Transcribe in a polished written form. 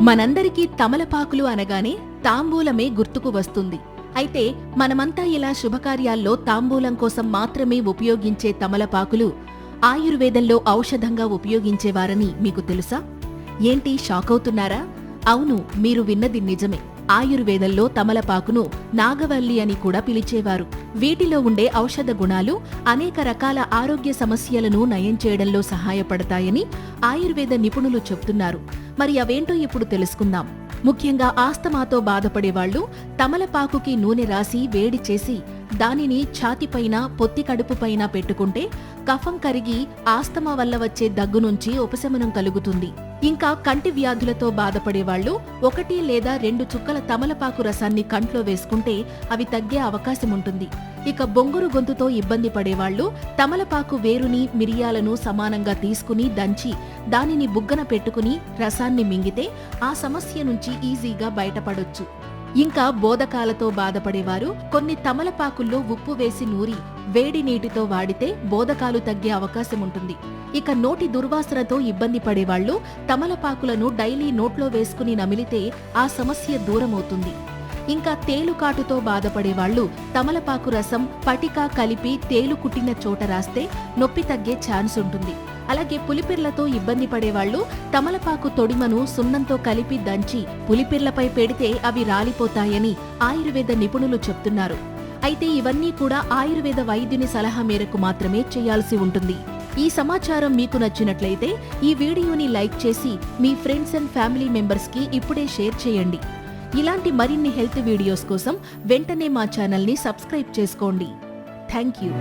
మనందరికీ తమలపాకులు అనగానే తాంబూలమే గుర్తుకు వస్తుంది. అయితే మనమంతా ఇలా శుభకార్యాల్లో తాంబూలం కోసం మాత్రమే ఉపయోగించే తమలపాకులు ఆయుర్వేదంలో ఔషధంగా ఉపయోగించేవారని మీకు తెలుసా? ఏంటి షాకవుతున్నారా? అవును, మీరు విన్నది నిజమే. ఆయుర్వేదంలో తమలపాకును నాగవల్లి అని కూడా పిలిచేవారు. వీటిలో ఉండే ఔషధ గుణాలు అనేక రకాల ఆరోగ్య సమస్యలను నయం చేయడంలో సహాయపడతాయని ఆయుర్వేద నిపుణులు చెప్తున్నారు. మరి అవేంటో ఇప్పుడు తెలుసుకుందాం. ముఖ్యంగా ఆస్తమాతో బాధపడేవాళ్లు తమలపాకుకి నూనె రాసి వేడి చేసి దానిని ఛాతిపైన పొత్తి కడుపుపైన పెట్టుకుంటే కఫం కరిగి ఆస్తమా వల్ల వచ్చే దగ్గు నుంచి ఉపశమనం కలుగుతుంది. ఇంకా కంటి వ్యాధులతో బాధపడేవాళ్లు 1 లేదా 2 చుక్కల తమలపాకు రసాన్ని కంట్లో వేసుకుంటే అవి తగ్గే అవకాశం ఉంటుంది. ఇక బొంగురు గొంతుతో ఇబ్బంది పడేవాళ్లు తమలపాకు వేరుని మిరియాలను సమానంగా తీసుకుని దంచి దానిని బుగ్గన పెట్టుకుని రసాన్ని మింగితే ఆ సమస్య నుంచి ఈజీగా బయటపడొచ్చు. ఇంకా బోదకాలతో బాధపడేవారు కొన్ని తమలపాకుల్లో ఉప్పు వేసి నూరి వేడి నీటితో వాడితే బోదకాలు తగ్గే అవకాశం ఉంటుంది. ఇక నోటి దుర్వాసనతో ఇబ్బంది పడేవాళ్లు తమలపాకులను డైలీ నోట్లో వేసుకుని నమిలితే ఆ సమస్య దూరమవుతుంది. ఇంకా తేలుకాటుతో బాధపడేవాళ్లు తమలపాకు రసం పటికా కలిపి తేలు కుట్టిన చోట రాస్తే నొప్పి తగ్గే ఛాన్స్ ఉంటుంది. అలాగే పులిపిర్లతో ఇబ్బంది పడేవాళ్లు తమలపాకు తొడిమను సున్నంతో కలిపి దంచి పులిపిర్లపై పెడితే అవి రాలిపోతాయని ఆయుర్వేద నిపుణులు చెప్తున్నారు. అయితే ఇవన్నీ కూడా ఆయుర్వేద వైద్యుని సలహా మేరకు మాత్రమే చేయాల్సి ఉంటుంది. ఈ సమాచారం మీకు నచ్చినట్లయితే ఈ వీడియోని లైక్ చేసి మీ ఫ్రెండ్స్ అండ్ ఫ్యామిలీ మెంబర్స్ కి ఇప్పుడే షేర్ చేయండి. ఇలాంటి మరిన్ని హెల్త్ వీడియోస్ కోసం వెంటనే మా ఛానల్ని సబ్స్క్రైబ్ చేసుకోండి. Thank you.